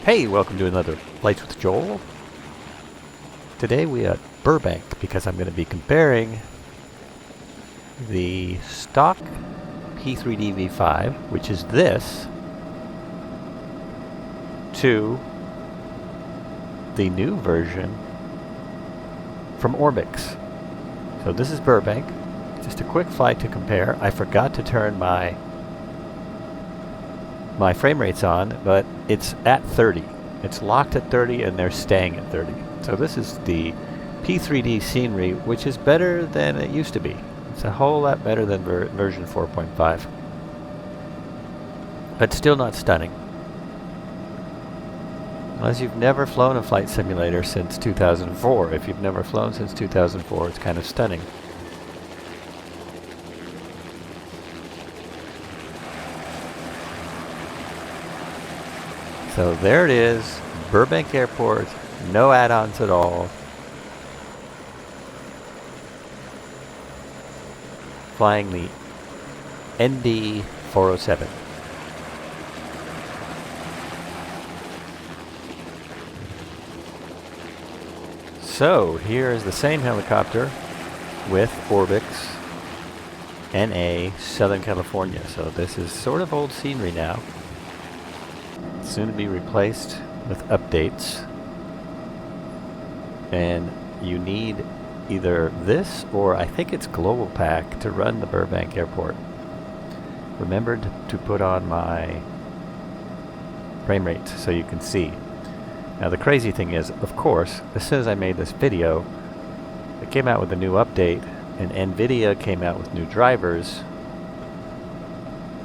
Hey, welcome to another Flights with Joel. Today we are at Burbank because I'm going to be comparing the stock P3D V5, which is this, to the new version from ORBX. So this is Burbank. Just a quick flight to compare. I forgot to turn my frame rates on, but it's at 30. It's locked at 30 and they're staying at 30. So this is the P3D scenery, which is better than it used to be. It's a whole lot better than version 4.5. But still not stunning. Unless you've never flown a flight simulator since 2004. If you've never flown since 2004, it's kind of stunning. So there it is, Burbank Airport, no add-ons at all. Flying the ND 407. So here is the same helicopter with ORBX NA Southern California. So this is sort of old scenery now. Soon to be replaced with updates, and you need either this or I think it's Global Pack to run the Burbank Airport. Remembered to put on my frame rate so you can see. Now the crazy thing is, of course, as soon as I made this video, it came out with a new update and NVIDIA came out with new drivers,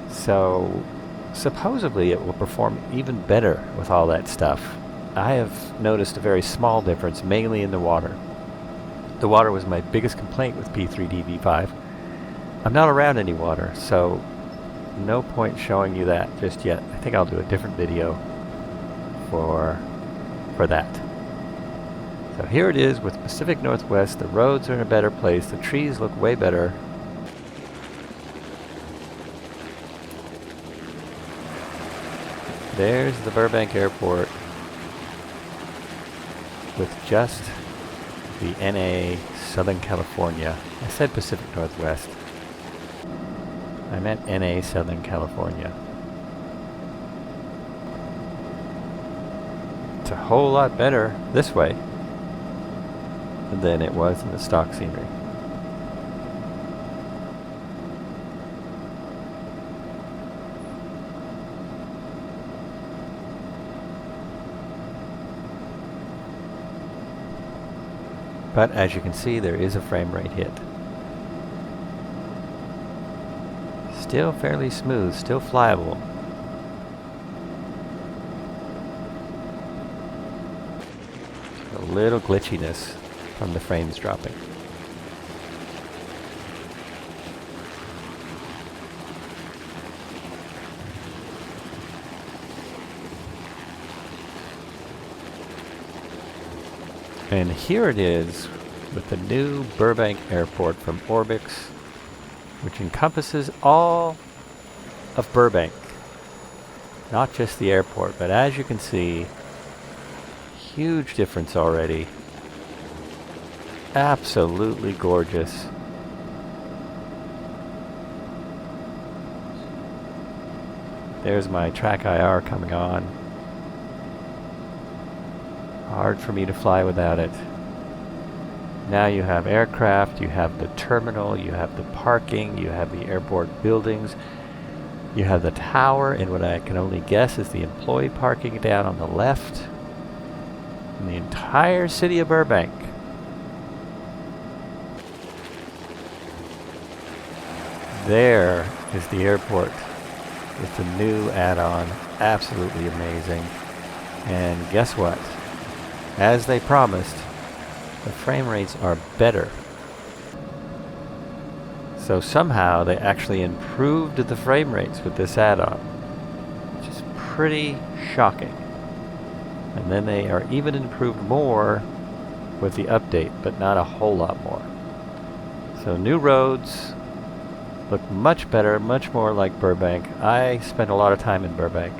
so supposedly it will perform even better with all that stuff. I have noticed a very small difference, mainly in the water. The water was my biggest complaint with P3D V5. I'm not around any water, so no point showing you that just yet. I think I'll do a different video for that. So here it is with Pacific Northwest. The roads are in a better place. The trees look way better. There's the Burbank Airport with just the NA Southern California. I said Pacific Northwest. I meant NA Southern California. It's a whole lot better this way than it was in the stock scenery. But as you can see, there is a frame rate hit. Still fairly smooth, still flyable. A little glitchiness from the frames dropping. And here it is with the new Burbank Airport from ORBX, which encompasses all of Burbank. Not just the airport, but as you can see, huge difference already. Absolutely gorgeous. There's my track IR coming on. Hard for me to fly without it. Now you have aircraft, you have the terminal, you have the parking, you have the airport buildings, you have the tower, and what I can only guess is the employee parking down on the left, and the entire city of Burbank. There is the airport with the new add-on. Absolutely amazing. And guess what? As they promised, the frame rates are better. So somehow they actually improved the frame rates with this add-on, which is pretty shocking. And then they are even improved more with the update, but not a whole lot more. So new roads look much better, much more like Burbank. I spent a lot of time in Burbank.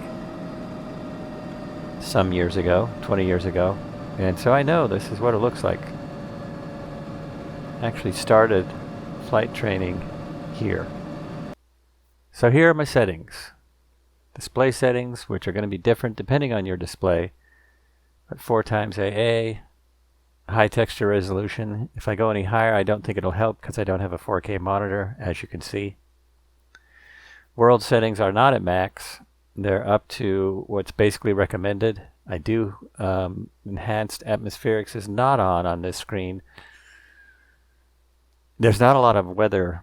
some years ago, 20 years ago, and so I know this is what it looks like. Actually started flight training here. So here are my settings. Display settings, which are going to be different depending on your display. But 4x AA, high texture resolution. If I go any higher, I don't think it'll help because I don't have a 4K monitor, as you can see. World settings are not at max. They're up to what's basically recommended. I do enhanced atmospherics is not on this screen. There's not a lot of weather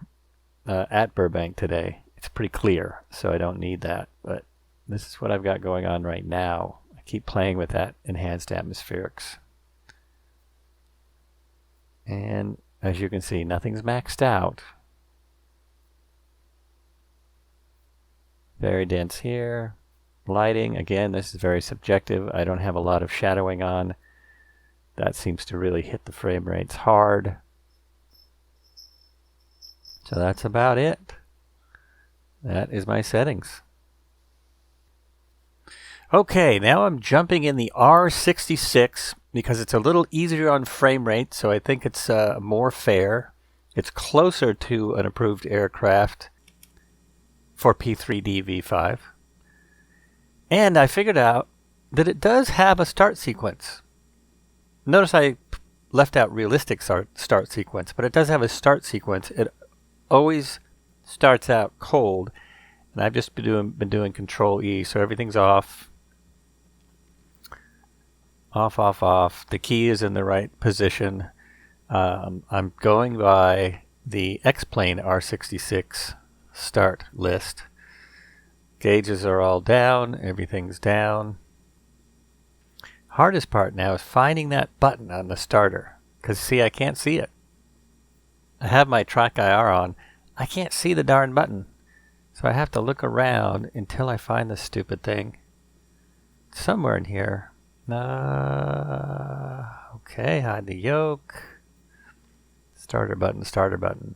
at Burbank today. It's pretty clear, so I don't need that. But this is what I've got going on right now. I keep playing with that enhanced atmospherics. And as you can see, nothing's maxed out. Very dense here. Lighting, again, this is very subjective. I don't have a lot of shadowing on. That seems to really hit the frame rates hard. So that's about it. That is my settings. Okay, now I'm jumping in the R66 because it's a little easier on frame rate, so I think it's more fair. It's closer to an approved aircraft for P3D V5. And I figured out that it does have a start sequence. Notice I left out realistic start sequence, but it does have a start sequence. It always starts out cold, and I've just been doing Control E, so everything's off. Off, off, off. The key is in the right position. I'm going by the X-Plane R66 start list. Gauges are all down, everything's down. Hardest part now is finding that button on the starter, because see, I can't see it. I have my track IR on. I can't see the darn button, so I have to look around until I find this stupid thing. It's somewhere in here. Okay, hide the yoke. Starter button, starter button.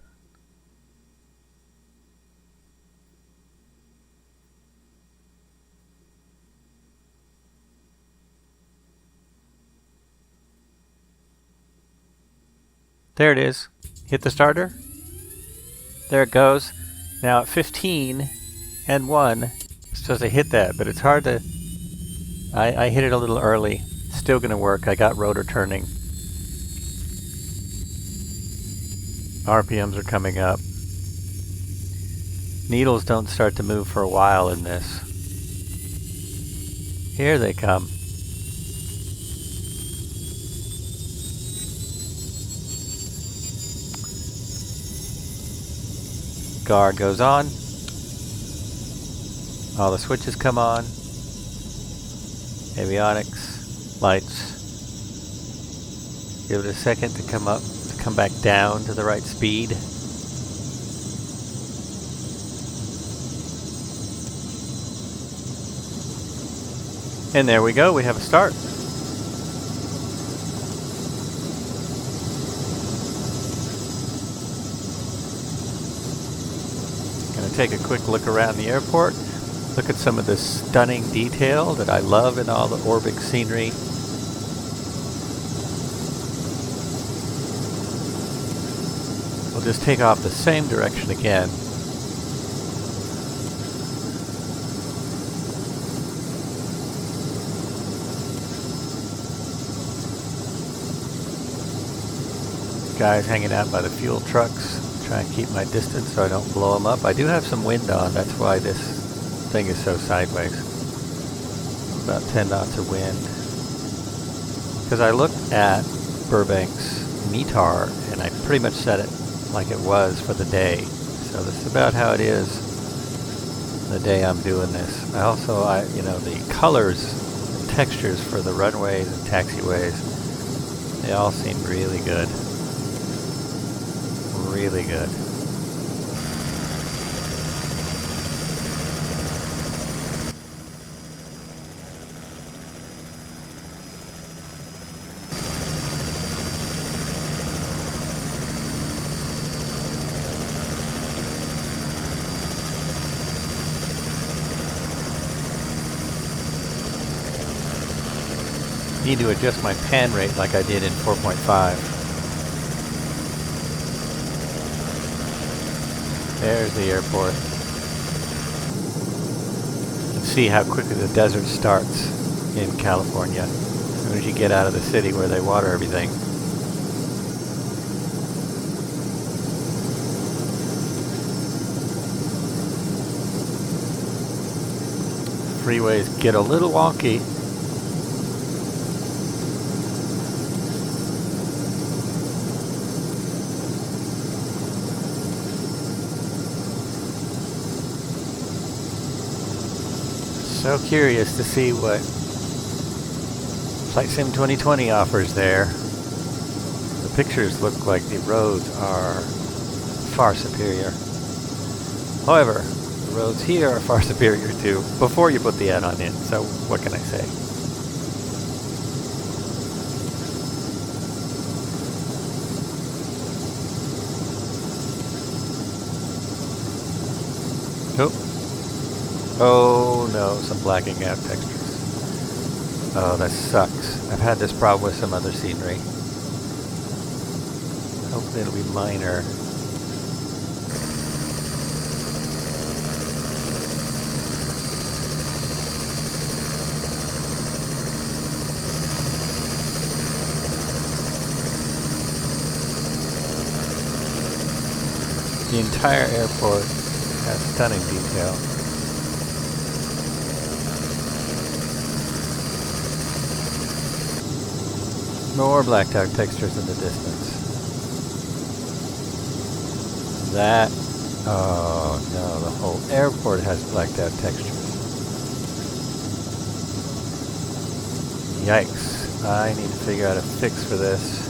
There it is. Hit the starter. There it goes. Now at 15 and 1, it's supposed to hit that, but it's hard to... I hit it a little early. It's still going to work. I got rotor turning. RPMs are coming up. Needles don't start to move for a while in this. Here they come. Guard goes on. All the switches come on. Avionics, lights. Give it a second to come up, to come back down to the right speed. And there we go, we have a start. Take a quick look around the airport, look at some of the stunning detail that I love in all the ORBX scenery. We'll just take off the same direction again. Guys hanging out by the fuel trucks. Try and keep my distance so I don't blow them up. I do have some wind on, that's why this thing is so sideways. About 10 knots of wind. Because I looked at Burbank's METAR and I pretty much set it like it was for the day. So this is about how it is the day I'm doing this. I also, the colors and textures for the runways and taxiways, they all seem really good. Really good. Need to adjust my pan rate like I did in 4.5. There's the airport. You can see how quickly the desert starts in California as soon as you get out of the city where they water everything. Freeways get a little wonky. So curious to see what Flight Sim 2020 offers there. The pictures look like the roads are far superior. However, the roads here are far superior too, before you put the add-on in, so what can I say? Oh no, some blacking out textures. Oh, that sucks. I've had this problem with some other scenery. Hopefully it'll be minor. The entire airport has stunning detail. More blacked out textures in the distance. That, oh no, the whole airport has blacked out textures. Yikes, I need to figure out a fix for this.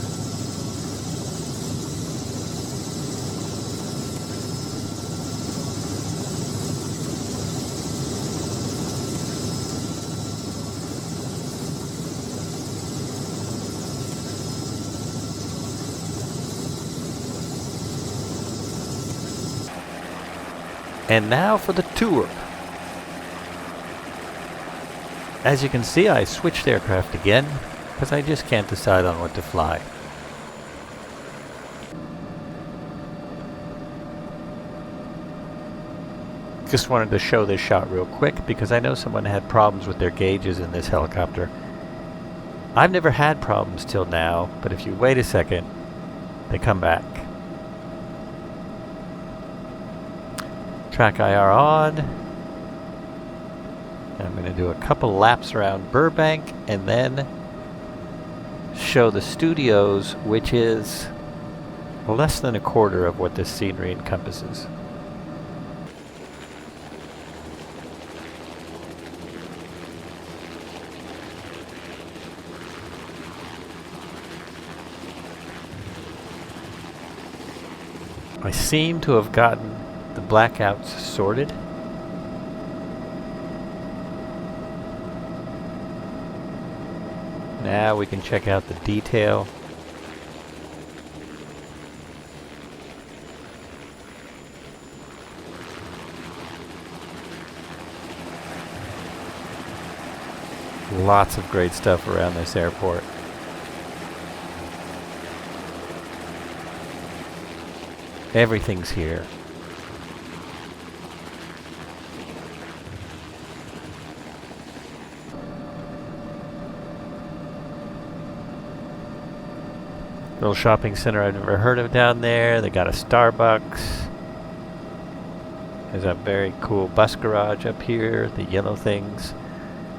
And now for the tour. As you can see, I switched aircraft again because I just can't decide on what to fly. Just wanted to show this shot real quick because I know someone had problems with their gauges in this helicopter. I've never had problems till now, but if you wait a second, they come back. Track IR on. I'm going to do a couple laps around Burbank and then show the studios, which is less than a quarter of what this scenery encompasses. I seem to have gotten the blackouts sorted. Now we can check out the detail. Lots of great stuff around this airport. Everything's here. Little shopping center I've never heard of down there. They got a Starbucks. There's a very cool bus garage up here, the yellow things.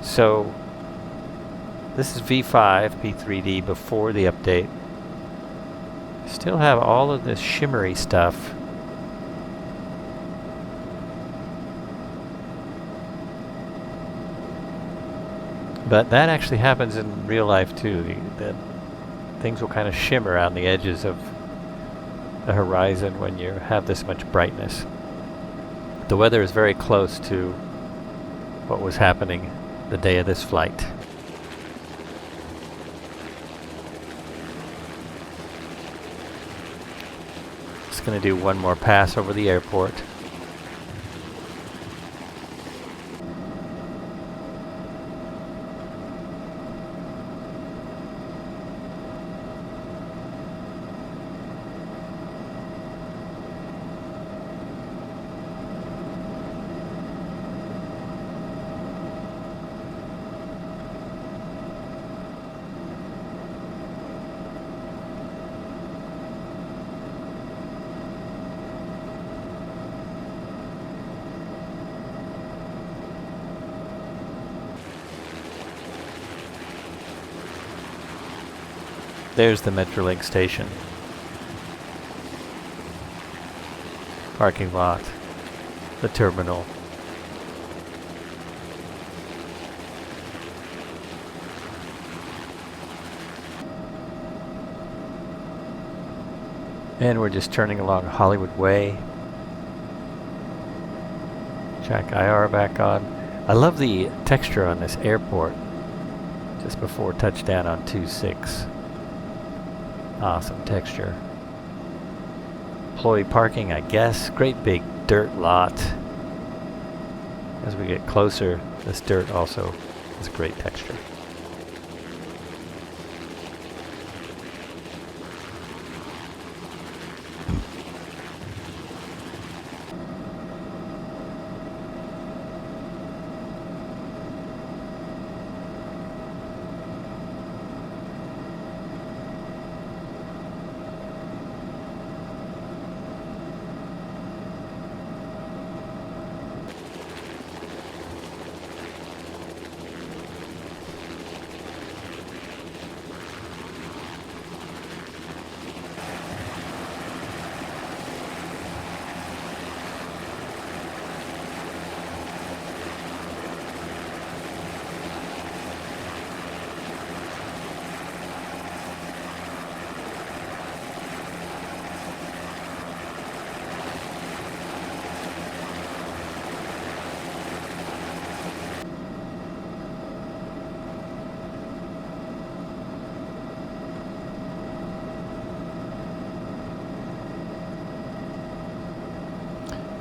So this is V5 P3D before the update. Still have all of this shimmery stuff. But that actually happens in real life too. The things will kind of shimmer on the edges of the horizon when you have this much brightness. The weather is very close to what was happening the day of this flight. Just going to do one more pass over the airport. There's the Metrolink station. Parking lot. The terminal. And we're just turning along Hollywood Way. Check IR back on. I love the texture on this airport just before touchdown on 2-6. Awesome texture. Employee parking, I guess. Great big dirt lot. As we get closer, this dirt also has great texture.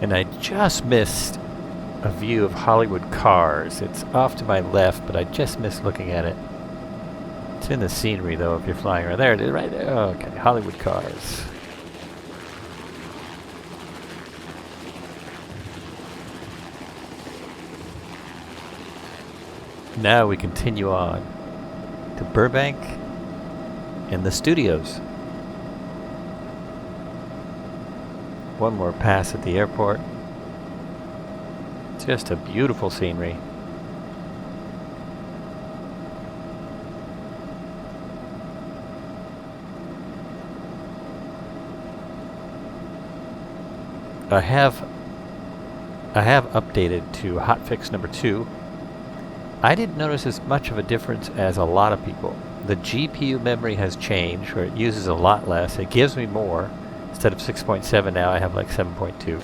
And I just missed a view of Hollywood cars. It's off to my left, but I just missed looking at it. It's in the scenery, though, if you're flying around. There it is, right there. Oh, okay, Hollywood cars. Now we continue on to Burbank and the studios. One more pass at the airport. Just a beautiful scenery. I have updated to hotfix number 2. I didn't notice as much of a difference as a lot of people. The GPU memory has changed, where it uses a lot less. It gives me more. Instead of 6.7 now, I have like 7.2.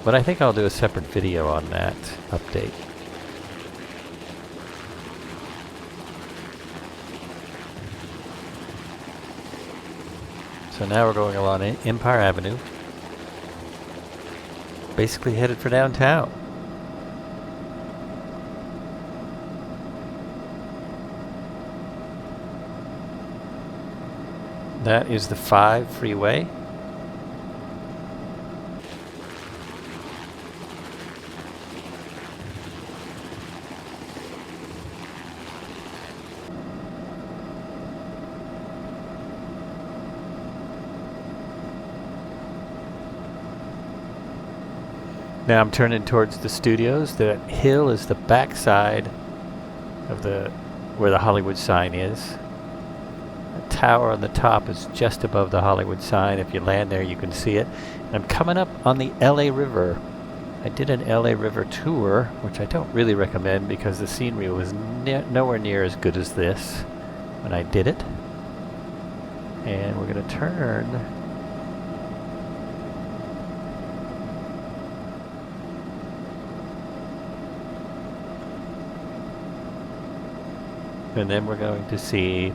But I think I'll do a separate video on that update. So now we're going along Empire Avenue. Basically headed for downtown. That is the 5 freeway. Now I'm turning towards the studios. The hill is the back side of where the Hollywood sign is. Tower on the top is just above the Hollywood sign. If you land there, you can see it. And I'm coming up on the LA River. I did an LA River tour, which I don't really recommend because the scenery was nowhere near as good as this when I did it. And we're going to turn. And then we're going to see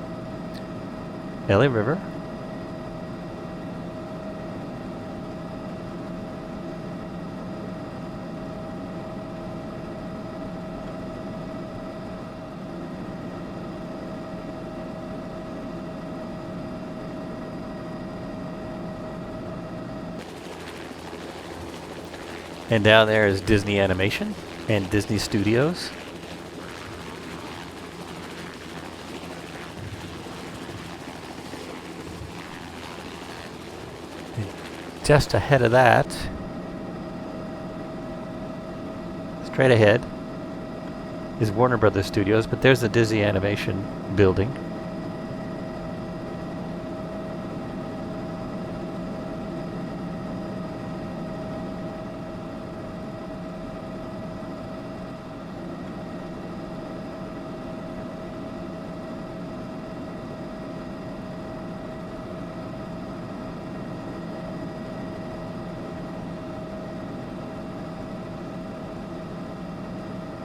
LA River. And down there is Disney Animation and Disney Studios. Just ahead of that, straight ahead, is Warner Brothers Studios, but there's the Disney Animation building.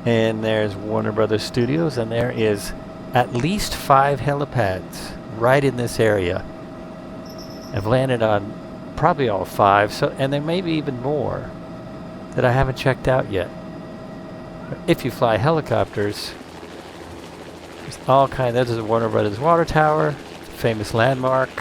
And there's Warner Brothers Studios, and there is at least 5 helipads right in this area. I've landed on probably all 5, so, and there may be even more that I haven't checked out yet. If you fly helicopters, there's all kinds. There's the Warner Brothers Water Tower, famous landmark.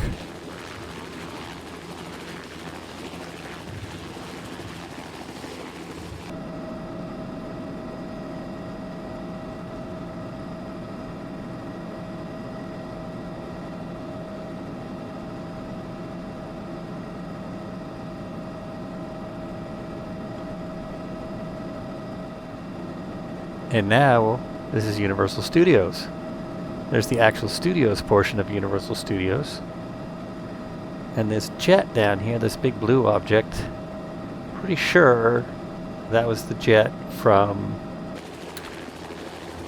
And now, this is Universal Studios. There's the actual studios portion of Universal Studios. And this jet down here, this big blue object, pretty sure that was the jet from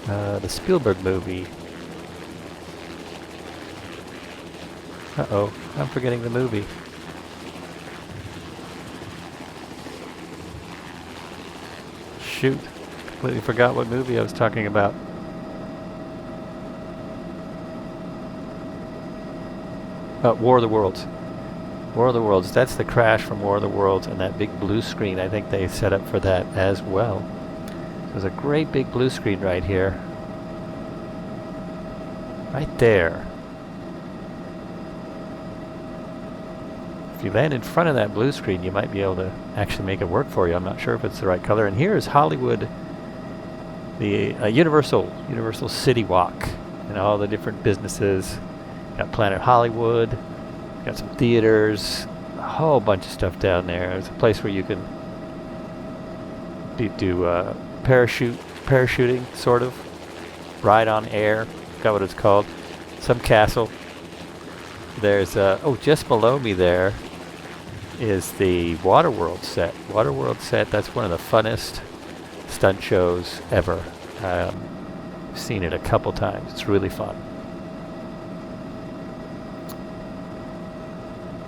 the Spielberg movie. Uh-oh, I'm forgetting the movie. Shoot. Completely forgot what movie I was talking about. War of the Worlds. War of the Worlds. That's the crash from War of the Worlds, and that big blue screen, I think they set up for that as well. There's a great big blue screen right here. Right there. If you land in front of that blue screen, you might be able to actually make it work for you. I'm not sure if it's the right color. And here is Hollywood, the Universal City Walk, and all the different businesses. Got Planet Hollywood, got some theaters, a whole bunch of stuff down there. There's a place where you can do parachuting, sort of, ride on air. Forgot what it's called. Some castle. There's oh, just below me there is the Waterworld set. Waterworld set. That's one of the funnest stunt shows ever. I've seen it a couple times. It's really fun.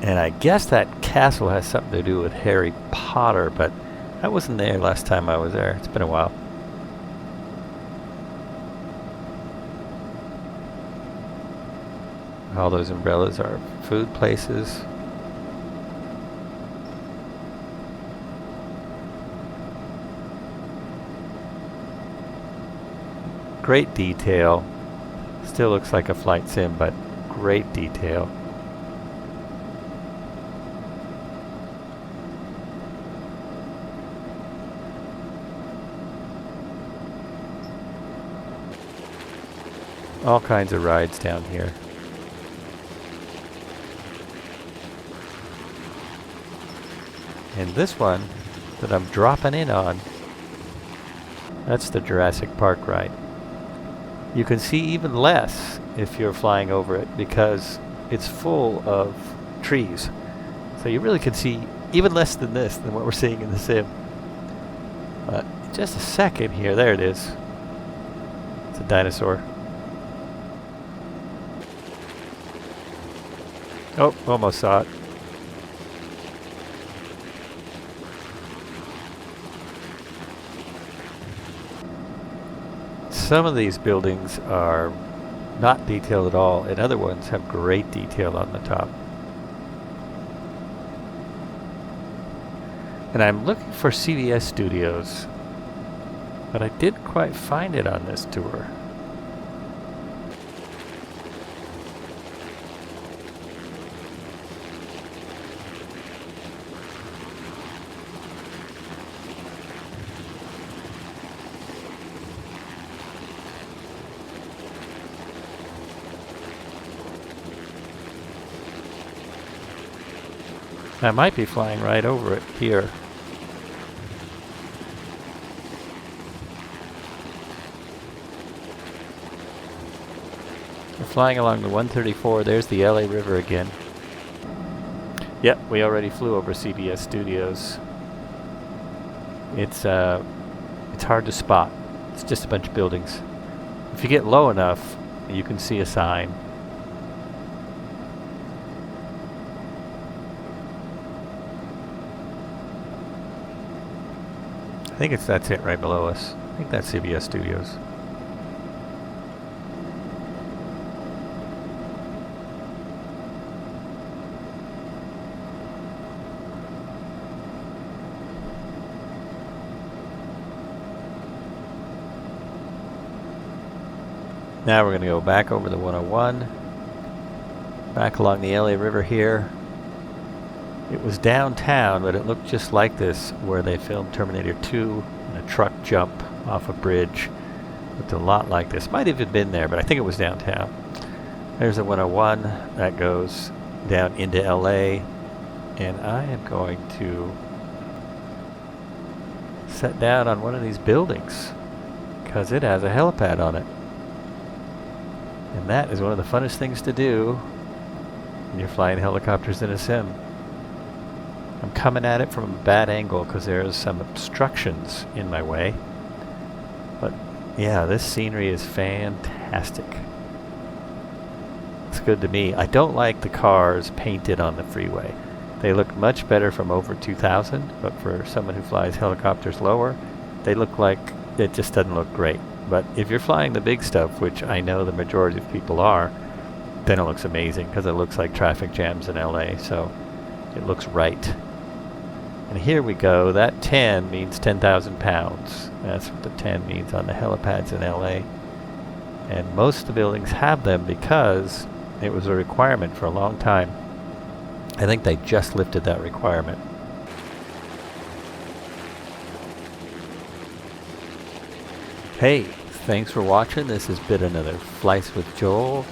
And I guess that castle has something to do with Harry Potter, but I wasn't there last time I was there. It's been a while. All those umbrellas are food places. Great detail. Still looks like a flight sim, but great detail. All kinds of rides down here. And this one that I'm dropping in on, that's the Jurassic Park ride. You can see even less if you're flying over it because it's full of trees. So you really can see even less than this, than what we're seeing in the sim. Just a second here, there it is. It's a dinosaur. Oh, almost saw it. Some of these buildings are not detailed at all, and other ones have great detail on the top. And I'm looking for CBS Studios, but I didn't quite find it on this tour. I might be flying right over it here. We're flying along the 134. There's the LA River again. Yep, we already flew over CBS Studios. It's hard to spot. It's just a bunch of buildings. If you get low enough, you can see a sign. I think that's it right below us. I think that's CBS Studios. Now we're going to go back over the 101, back along the LA River here. It was downtown, but it looked just like this where they filmed Terminator 2 and a truck jump off a bridge. Looked a lot like this. Might have even been there, but I think it was downtown. There's the 101 that goes down into LA, and I am going to set down on one of these buildings because it has a helipad on it. And that is one of the funnest things to do when you're flying helicopters in a sim. I'm coming at it from a bad angle because there's some obstructions in my way. But yeah, this scenery is fantastic. It's good to me. I don't like the cars painted on the freeway. They look much better from over 2,000, but for someone who flies helicopters lower, they look like it just doesn't look great. But if you're flying the big stuff, which I know the majority of people are, then it looks amazing because it looks like traffic jams in LA, so it looks right. And here we go. That 10 means 10,000 pounds. That's what the 10 means on the helipads in LA. And most of the buildings have them because it was a requirement for a long time. I think they just lifted that requirement. Hey, thanks for watching. This has been another Flights with Joel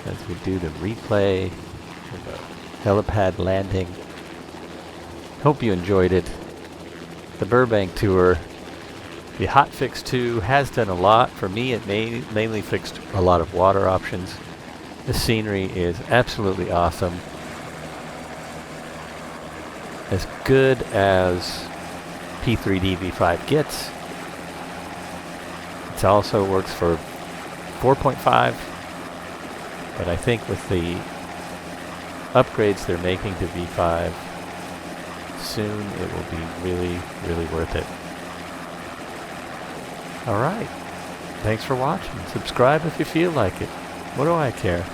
as we do the replay of the helipad landing. Hope you enjoyed it. The Burbank tour. The Hotfix 2 has done a lot. For me, it mainly fixed a lot of water options. The scenery is absolutely awesome. As good as P3D V5 gets. It also works for 4.5, but I think with the upgrades they're making to V5, soon it will be really, really worth it. Alright, thanks for watching. Subscribe if you feel like it. What do I care?